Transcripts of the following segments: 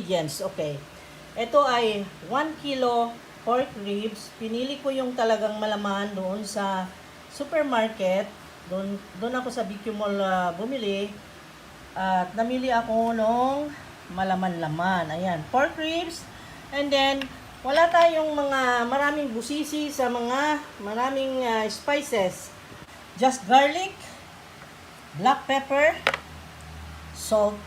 ingredients. Okay. Ito ay 1 kilo pork ribs. Pinili ko yung talagang malaman doon sa supermarket. Doon ako sa BQ Mall bumili. At namili ako nung malaman-laman. Ayan, pork ribs. And then, wala tayong mga maraming busisi sa mga maraming spices. Just garlic, black pepper, salt,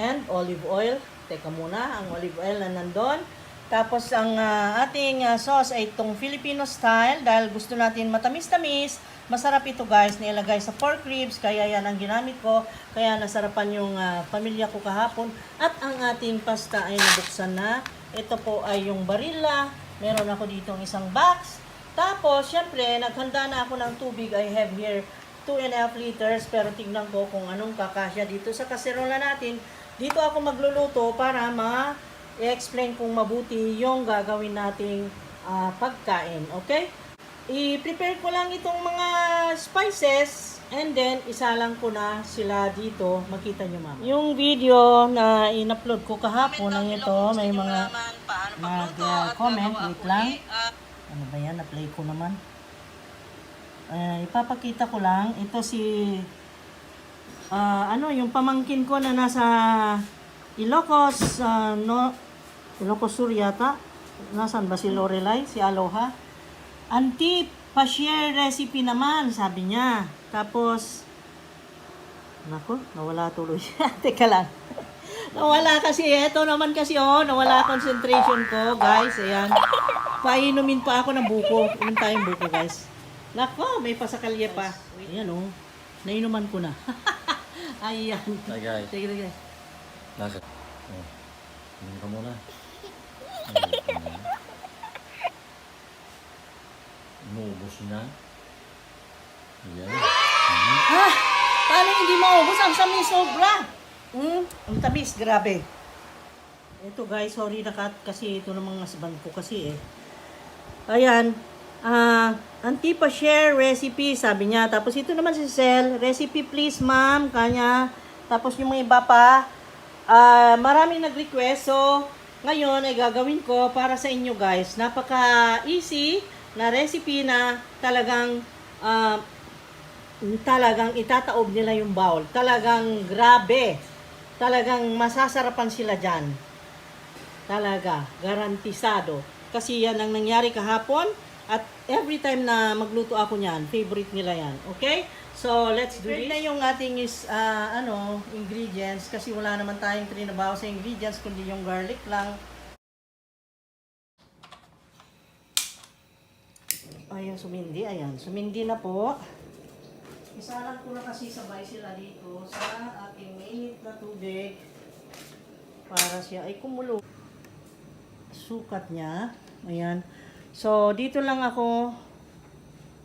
and olive oil. Teka muna, ang olive oil na nandun. Tapos ang ating sauce ay itong Filipino style dahil gusto natin matamis-tamis. Masarap ito guys, nilagay sa pork ribs, kaya yan ang ginamit ko. Kaya nasarapan yung pamilya ko kahapon. At ang ating pasta ay nabuksan na. Ito po ay yung Barilla. Meron ako dito isang box. Tapos, syempre, naghanda na ako ng tubig. I have here 2.5 liters. Pero tignan ko kung anong kakasya dito sa kaserola natin. Dito ako magluluto para i-explain kung mabuti yung gagawin nating pagkain. Okay? I-prepare ko lang itong mga spices and then isalang ko na sila dito. Makita nyo mama. Yung video na in-upload ko kahapon ng ito, may mga nag-comment. Wait lang. Ano ba yan? Na-play ko naman. Ipapakita ko lang. Ito si yung pamangkin ko na nasa Ilocos, Ilocos Sur yata. Nasaan ba si Lorelai? Si Aloha? Auntie, pa-share recipe naman, sabi niya. Tapos, nako, nawala tuloy siya. Teka lang. Nawala kasi, eto naman kasi, nawala concentration ko, guys. Ayan. Painumin pa ako ng buko. Inom tayong buko, guys. Nako, may pasakalye pa. Ayan, nainuman ko na. Ayan. Hi, guys. Sige, guys. Nasa. Inom ka muna. Inuubos na. Ayan. Paano hindi maubos? Ang tamis sobra. Ang tamis, grabe. Ito guys, sorry na kasi ito ng mga husband ko kasi Ayan. Auntie pa share recipe, sabi niya. Tapos ito naman si Cel, recipe please ma'am, kanya. Tapos yung mga iba pa, maraming nag-request. So, ngayon ay gagawin ko para sa inyo guys. Napaka-easy na recipe na talagang itataob nila yung bowl. Talagang grabe. Talagang masasarapan sila dyan. Talaga, garantisado. Kasi yan ang nangyari kahapon at every time na magluto ako niyan, favorite nila yan. Okay? So, let's do this. Na yung ating ingredients kasi wala naman tayong trinabaho sa ingredients kundi yung garlic lang. Ayan, sumindi. Ayan, sumindi na po. Isalang ko na kasi sabay sila dito sa ating mainit na tubig para siya ay kumulo. Sukat niya. Ayan. So, dito lang ako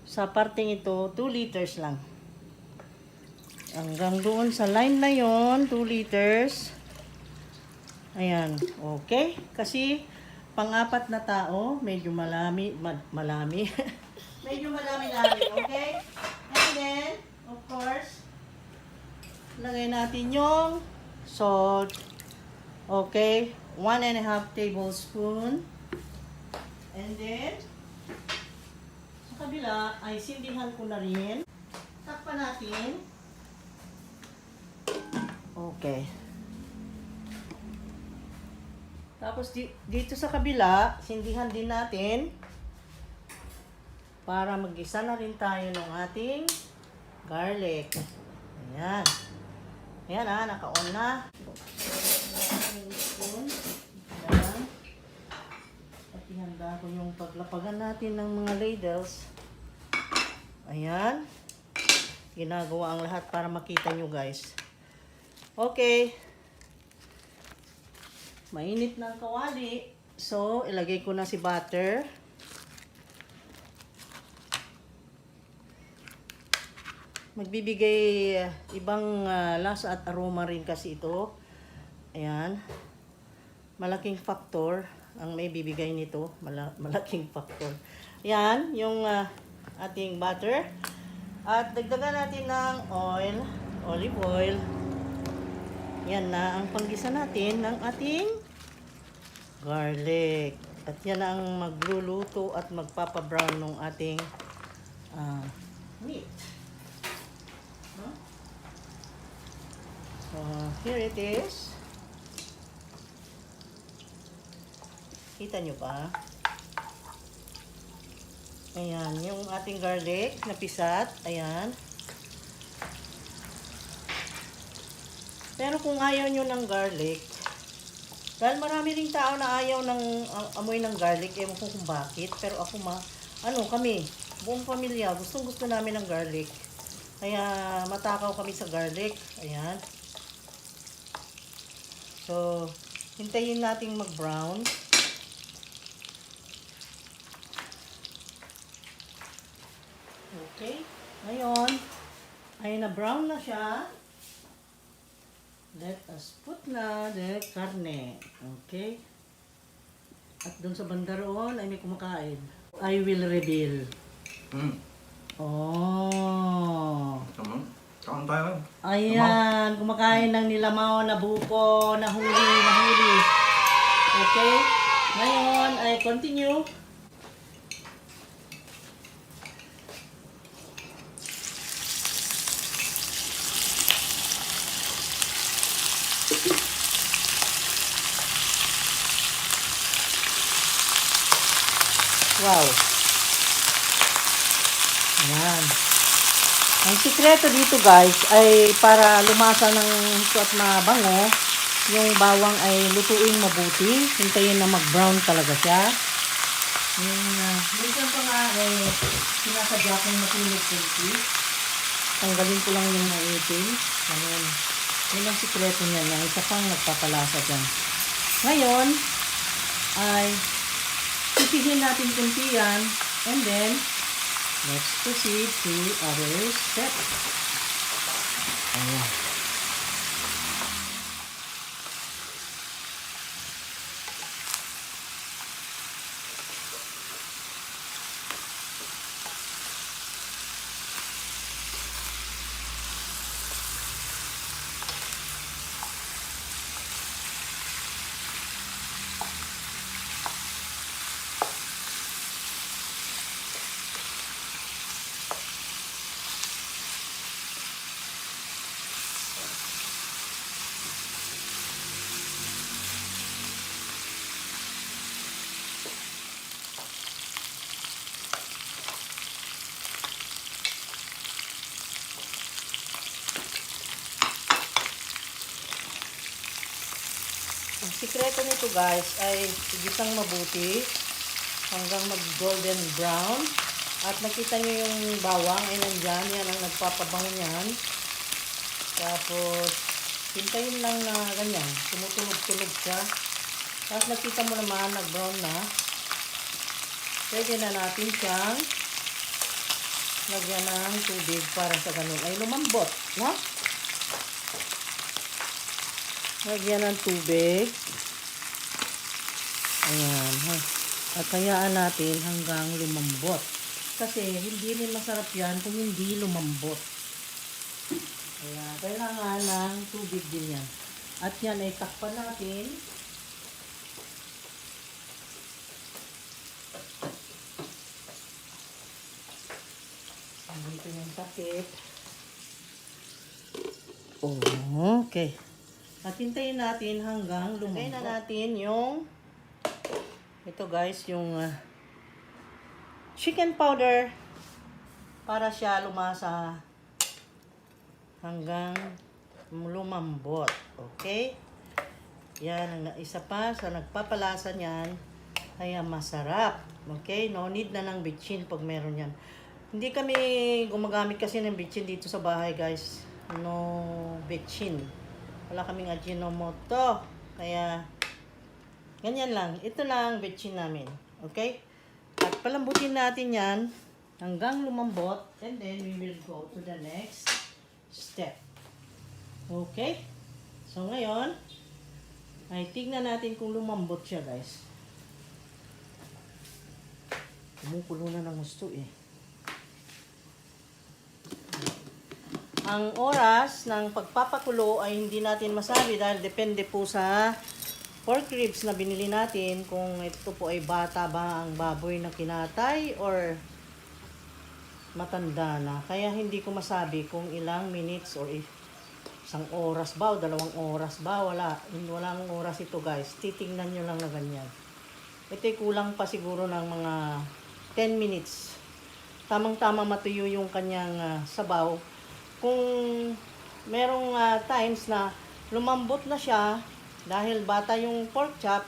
sa parting ito, 2 liters lang. Hanggang doon sa line na yon 2 liters. Ayan. Okay. Kasi pang-apat na tao, medyo malami. Medyo malami-lami, okay? And then, of course, lagay natin yung salt. Okay? 1.5 tablespoon. And then, sa kabila, ay sindihan ko na rin. Takpan natin. Okay. Tapos dito sa kabila, sindihan din natin para mag-isa na rin tayo ng ating garlic. Ayan. Ayan naka-on na. Ayan. At ihanda ko yung paglapagan natin ng mga ladles. Ayan. Ginagawa ang lahat para makita nyo guys. Okay. Mainit na ang kawali. So, ilagay ko na si butter. Magbibigay ibang lasa at aroma rin kasi ito. Ayan. Malaking factor ang may bibigay nito. Malaking factor. Ayan, yung ating butter. At dagdagan natin ng oil, olive oil. Yan na ang panggisa natin ng ating garlic. At yan na ang magluluto at magpapabrown ng ating meat. No? So, here it is. Kita nyo ba? Ayan, yung ating garlic na pisat. Ayan. Pero kung ayaw nyo ng garlic, dahil marami ring tao na ayaw ng amoy ng garlic, ewan ko kung bakit. Pero ako kami, buong pamilya, gustong gusto namin ng garlic. Kaya matakaw kami sa garlic. Ayan. So, hintayin nating mag-brown. Okay. Ngayon, ay na-brown na siya. Let us put na the karne. Okay? At dun sa banda roon ay may kumakain. I will reveal. Oh. Tamam. Kaon tayo. Ayan. Kumakain ng nilamaw na buko, na huli. Okay? Ngayon ay continue. Wow. Ayan. Ang sikreto dito guys ay para lumasa ng hito at mabango, yung bawang ay lutuin mabuti. Hintayin na mag-brown talaga siya. Minsan pa nga sinasadya kong matulog kunti. Tanggalin ko lang yung maitim. Ganun. Yun ang sikreto niya na isa pang nagpapalasa dyan. Ngayon ay sisihin natin kunti yan, and then let's proceed to other step. Ayan. Ang sikreto nito guys ay igisang mabuti hanggang mag-golden brown. At nakita nyo yung bawang ay nandyan. Yan ang nagpapabango niyan. Tapos, hintayin lang na ganyan. Tumutunog-tunog siya. Tapos nakita mo naman, nag-brown na. Pwede na natin siyang lagyan ng tubig para sa ganun ay lumambot. No? Lagyan ng tubig. Ayan. At hayaan natin hanggang lumambot. Kasi hindi rin masarap yan kung hindi lumambot. Kaya kailangan ng tubig din yan. At yan ay takpan natin. Dito yung takip. Oh, okay. At hintayin natin hanggang lumambot. Hintayin na natin yung ito guys, yung chicken powder para siya lumasa hanggang lumambot. Okay? Yan ang isa pa sa nagpapalasa niyan. Kaya masarap. Okay? No need na ng bitchin pag meron yan. Hindi kami gumagamit kasi ng bitchin dito sa bahay guys. No bitchin. Wala kaming Ajinomoto. Kaya ganyan lang. Ito lang ang bitchin namin. Okay? At palambutin natin yan hanggang lumambot. And then we will go to the next step. Okay? So ngayon, ay tignan natin kung lumambot siya guys. Kumukulo na ng gusto eh. Ang oras ng pagpapakulo ay hindi natin masabi dahil depende po sa pork ribs na binili natin kung ito po ay bata ba ang baboy na kinatay or matanda na. Kaya hindi ko masabi kung ilang minutes or isang oras ba o 2 oras ba. Walang oras ito guys. Titingnan nyo lang na ganyan. Ito ay kulang pa siguro ng mga 10 minutes. Tamang-tama matuyo yung kanyang sabaw. Kung merong times na lumambot na siya dahil bata yung pork chop,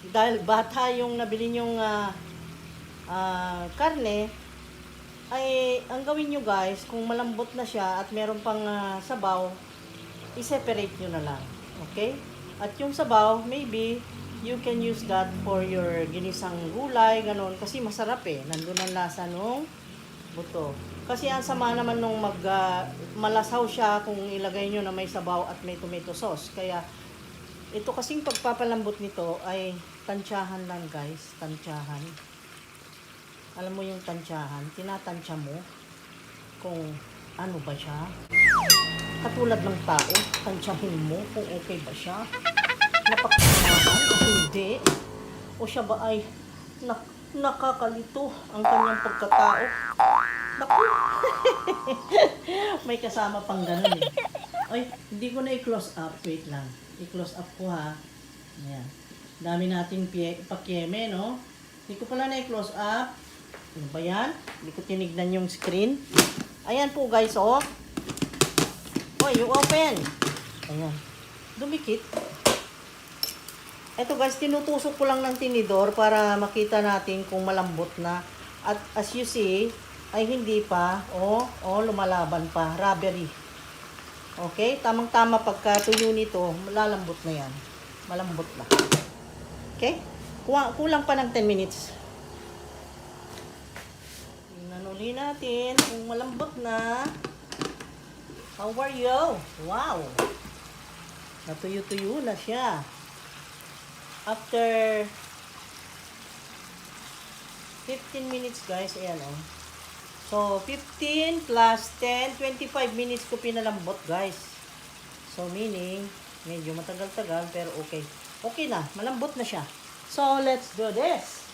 dahil bata yung nabili nyong karne, ay ang gawin nyo guys, kung malambot na siya at meron pang sabaw, i-separate nyo na lang. Okay? At yung sabaw, maybe you can use that for your ginisang gulay, ganun. Kasi masarap eh. Nandun ang lasa nung buto. Kasi ang sama naman nung malasaw siya kung ilagay nyo na may sabaw at may tomato sauce. Kaya ito kasing pagpapalambot nito ay tansyahan lang guys. Tansyahan. Alam mo yung tansyahan? Tinatansya mo kung ano ba siya. Katulad ng tao, tansyahin mo kung okay ba siya. Napakasamahan o hindi. O siya ba ay nakakalito ang kanyang pagkatao. Naku! May kasama pang ganun eh. Ay, hindi ko na i-close up. Wait lang. I-close up ko ha. Ayan. Dami nating pakyeme, no? Hindi ko pala na i-close up. Ano ba yan? Hindi ko tinignan yung screen. Ayan po guys, oh. Oh, you open. Ayan. Dumikit. Ito guys, tinutusok ko lang ng tinidor para makita natin kung malambot na. At as you see, ay hindi pa. Lumalaban pa. Rubbery. Okay? Tamang-tama pagka tuyo nito, malalambot na yan. Malambot na. Okay? Kulang pa ng 10 minutes. Nanuli natin kung malambot na. How are you? Wow! Natuyo-tuyo na siya. After 15 minutes guys, ayan oh. So, 15 plus 10, 25 minutes ko pinalambot guys. So, meaning, medyo matagal-tagal pero okay. Okay na, malambot na siya. So, let's do this.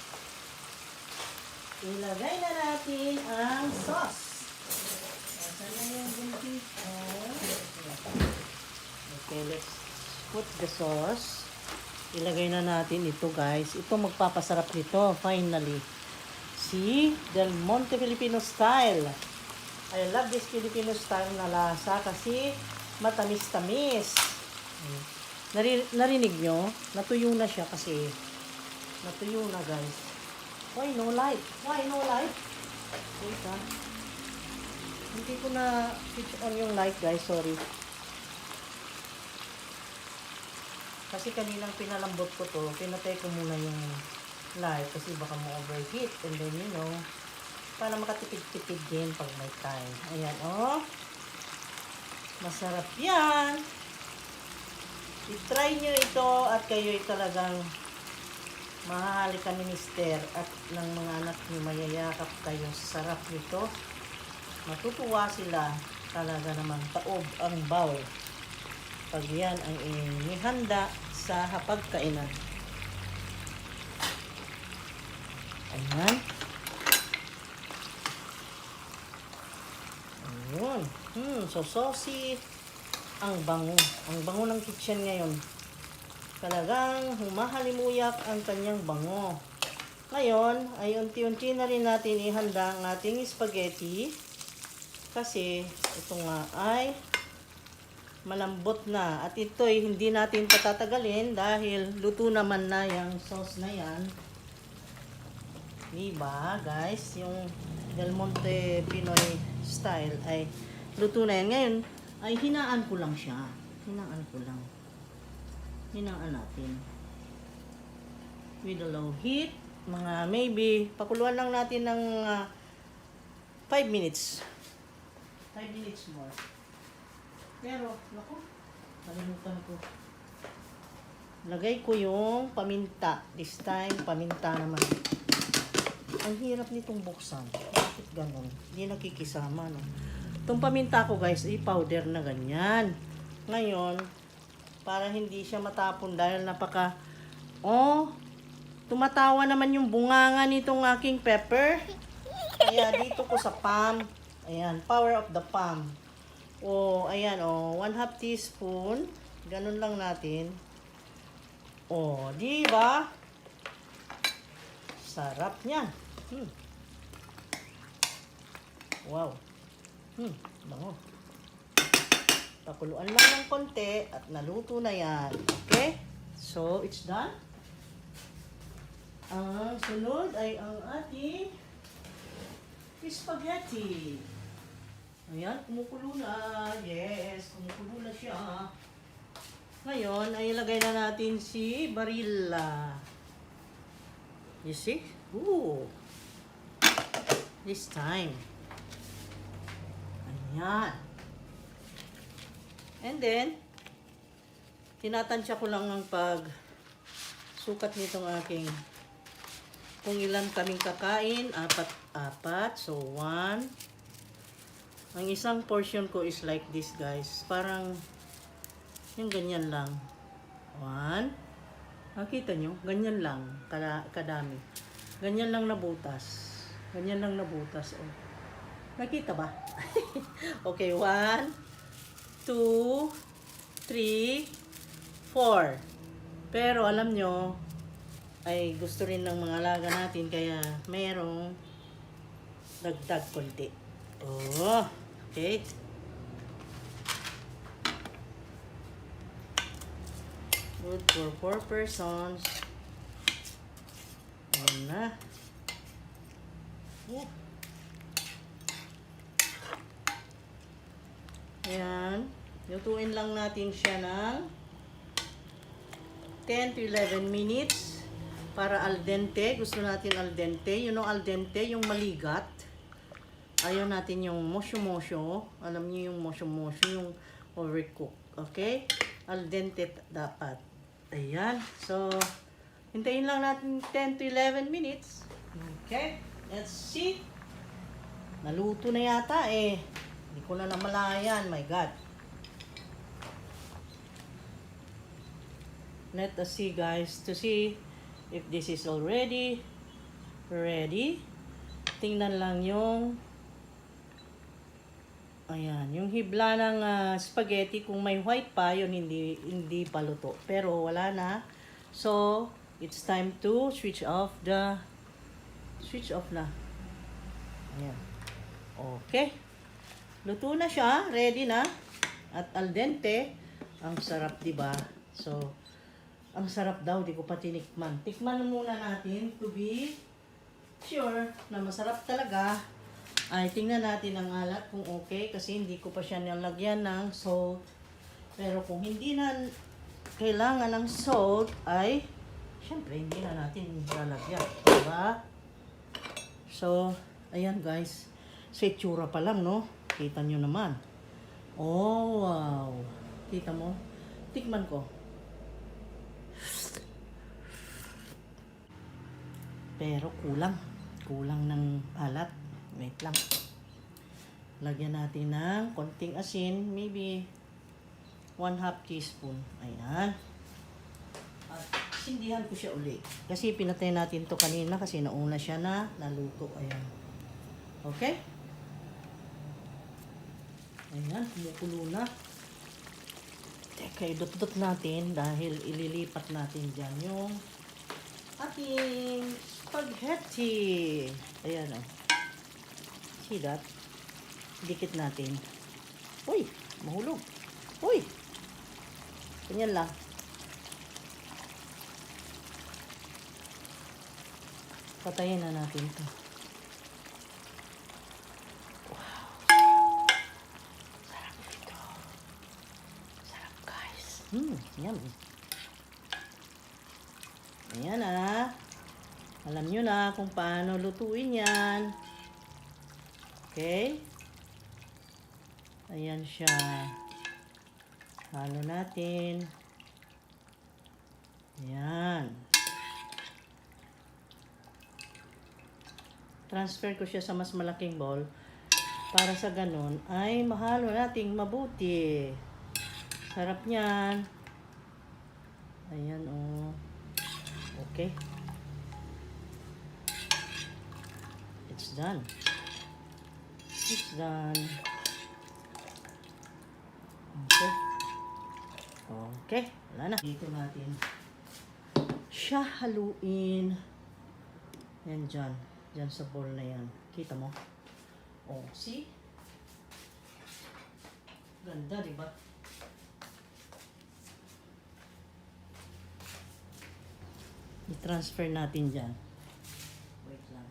Ilagay na natin ang sauce. Saan na yung gunting ko? Okay, let's put the sauce. Ilagay na natin ito guys. Ito magpapasarap nito, finally. See? Del Monte Filipino style. I love this Filipino style na lasa kasi matamis-tamis. Narinig nyo? Natuyo na siya kasi. Natuyo na guys. Why no light? Why no light? Wait ha. Hindi ko na switch on yung light guys. Sorry. Kasi kaninang pinalambot ko to, pinatay ko muna yung light kasi baka mo overheat. And then, you know, para makatipid-tipid din pag may time. Ayan, oh. Masarap yan. I-try nyo ito at kayo'y talagang mahalikan ni Mister at ng mga anak nyo, mayayakap kayo. Sarap nito. Matutuwa sila. Talaga namang taob ang bowl. Pag yan ang inihanda sa hapagkainan. Ayan. Ayun. So saucy. Ang bango. Ang bango ng kitchen ngayon. Talagang humahalimuyak ang kanyang bango. Ngayon, ay unti-unti na rin natin ihanda ang ating spaghetti. Kasi, ito nga ay malambot na. At ito ay hindi natin patatagalin dahil luto naman na yung sauce na yan. Diba, guys? Yung Del Monte Pinoy style ay luto na yan. Ngayon, ay hinaan ko lang siya. Hinaan ko lang. Hinaan natin. With a low heat. Mga maybe, pakuluan lang natin ng 5 minutes. 5 minutes more. Pero, naku, kalimutan ko. Lagay ko yung paminta. This time, paminta naman. Ang hirap nitong buksan. Bakit ganun? Hindi nakikisama, no? Itong paminta ko guys, ay powder na ganyan. Ngayon, para hindi siya matapon dahil tumatawa naman yung bunganga nitong aking pepper. Kaya dito ko sa palm, ayan, power of the palm. Ayan, 1/2 teaspoon. Ganun lang natin. Di ba? Sarap niyan. Wow. Bango. Pakuluan lang ng konti at naluto na yan. Okay? So, it's done. Ang sunod ay ang ating spaghetti. Ayan, kumukulo na. Yes, kumukulo na siya. Ngayon, ay ilagay na natin si Barilla. You see? Ooh. This time. Ayan. And then, tinatansya ko lang ang sukat nitong aking kung ilan kaming kakain. Apat. So, 1. Ang isang portion ko is like this, guys. Parang, yung ganyan lang. 1. Nakita nyo? Ganyan lang. Kadami. Ganyan lang nabutas. Ganyan lang nabutas. Nakita ba? Okay, 1, 2, 3, 4. Pero alam nyo, ay gusto rin ng mga alaga natin, kaya mayroong dagdag konti. Okay. Good for 4 persons. Ayan na. Ayan. Lutuin lang natin siya ng 10 to 11 minutes para al dente. Gusto natin al dente. You know al dente, yung maligat. Ayaw natin yung mosyo-mosyo. Alam niyo yung mosyo-mosyo, yung overcook. Okay? Al dente dapat. Ayan. So, hintayin lang natin 10 to 11 minutes. Okay? Let's see. Naluto na yata eh. Hindi ko na namalayan. My God. Let us see, guys, to see if this is already ready. Tingnan lang yung ayan, yung hibla ng spaghetti. Kung may white pa, yun hindi pa luto. Pero wala na. So, it's time to switch off na. Ayan. Okay. Luto na siya. Ready na. At al dente. Ang sarap, diba? So, ang sarap daw. Di ko pa tinikman. Tikman muna natin to be sure na masarap talaga. Ay, tingnan natin ang alat kung okay. Kasi hindi ko pa siya nilagyan ng salt. Pero kung hindi na kailangan ng salt, ay syempre hindi na natin lalagyan. Diba? So, ayan guys. Sa itsura pa lang, no? Kita nyo naman. Oh, wow. Kita mo? Tikman ko. Pero kulang. Kulang ng alat. Wait lang. Lagyan natin ng konting asin. Maybe 1/2 teaspoon. Ayan. At sindihan ko siya uli. Kasi pinatay natin to kanina kasi nauna siya na naluto. Ayan. Okay? Ayan, kumukulo na. Teka, idot-dot natin dahil ililipat natin dyan yung ating spaghetti. Ayan o. See that? Dikit natin. Uy, mahulog. Uy! Ganyan lang. Patayin na natin ito. Yummy. Ayan ah. Alam nyo na kung paano lutuin yan. Okay? Ayan siya. Halo natin. Ayan. Transfer ko siya sa mas malaking bowl Para sa ganun ay mahalo nating mabuti. Sarap niyan. Ayan oh. Okay. It's done. It's done. Okay. Okay. Wala na. Dito natin siya haluin. Yan dyan. Dyan sa bowl na yan. Kita mo? Oh, see? Ganda, di ba? I-transfer natin dyan. Wait lang.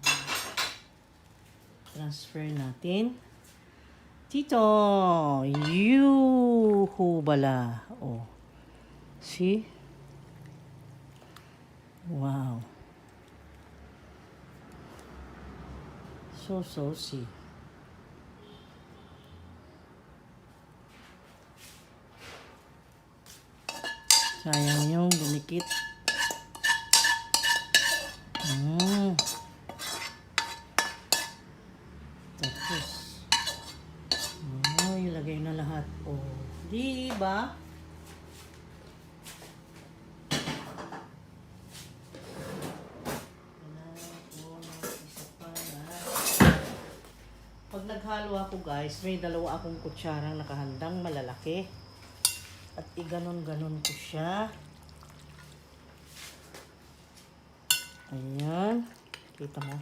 Transfer natin. Tito! Yuhu-bala. Oh. See? Wow. So saucy. Sayang yung dumikit. Tapos, ilagay na lahat. Oh, di ba? Pag naghalo ako guys, may dalawa akong kutsarang nakahandang malalaki. At iganon-ganon ko siya. Ayan. Kita mo?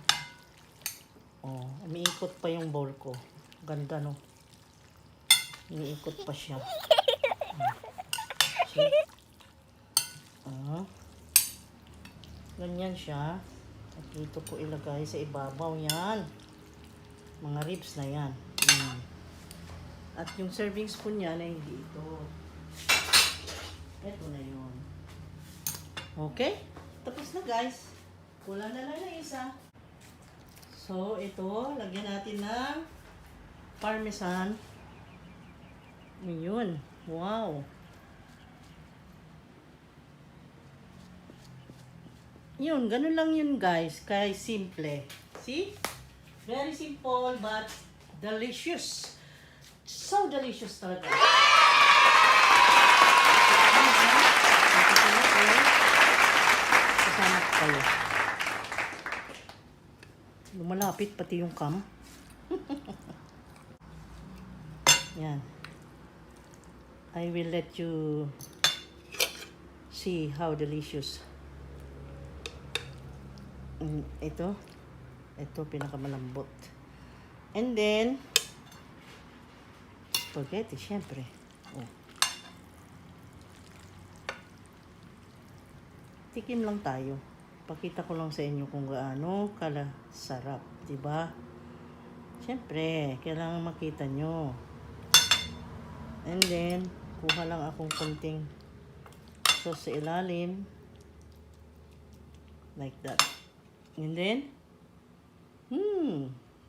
Oh, umiikot pa yung bowl ko. Ganda no? Umiikot pa siya. See? Ganyan siya. At dito ko ilagay sa ibabaw yan. Mga ribs na yan. At yung serving spoon niya na hindi ito. Ito na yun. Okay? Tapos na guys. Kulang na lang na isa. So, ito. Lagyan natin ng parmesan. Yun. Wow. Yun. Ganun lang yun guys. Kaya simple. See? Very simple but delicious. So delicious talaga. Kasama ko kayo. Lumalapit pati yung cam. Yan. I will let you see how delicious. Ito pinakamalambot. And then spaghetti, syempre. Oh. Tikim lang tayo. Pakita ko lang sa inyo kung gaano kala sarap, 'di ba? Syempre, kailangan makita nyo. And then kuha lang akong konting sauce sa ilalim. Like that. And then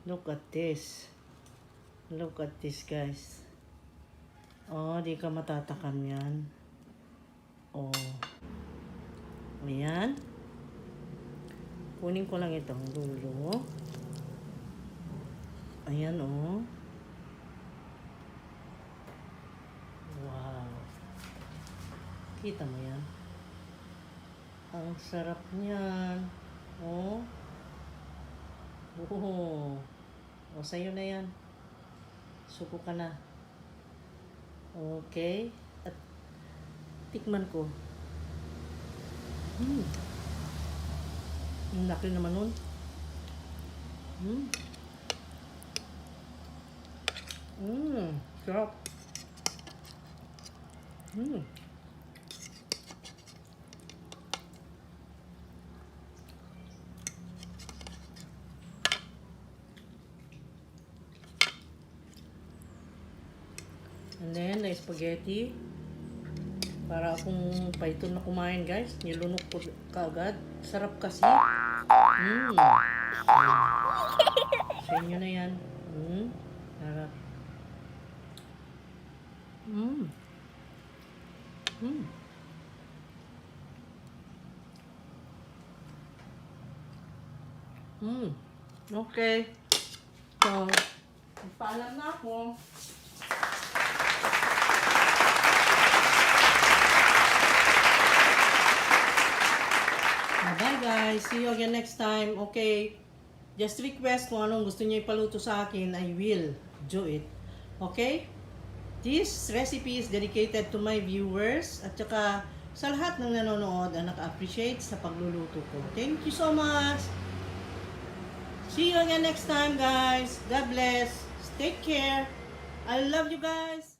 look at this. Look at this, guys. Oh, di ka matatakan yan. Oh. Ayan. Kunin ko lang itong dulo. Ayan, oh. Wow. Kita mo yan? Ang sarap niyan. Oh. Oh. O, sa'yo na yan. Suko ka na. Okay. At tikman ko. Ang laki naman nun. Sarap. And then, na spaghetti. Para akong python na kumain, guys. Nilunok ko kaagad. Sarap kasi. Sa inyo na yan. Sarap. Okay. So, Paalam na ako. Bye guys. See you again next time. Okay. Just request kung anong gusto niyo ipaluto sa akin. I will do it. Okay? This recipe is dedicated to my viewers at saka sa lahat ng nanonood na naka-appreciate sa pagluluto ko. Thank you so much. See you again next time guys. God bless. Take care. I love you guys.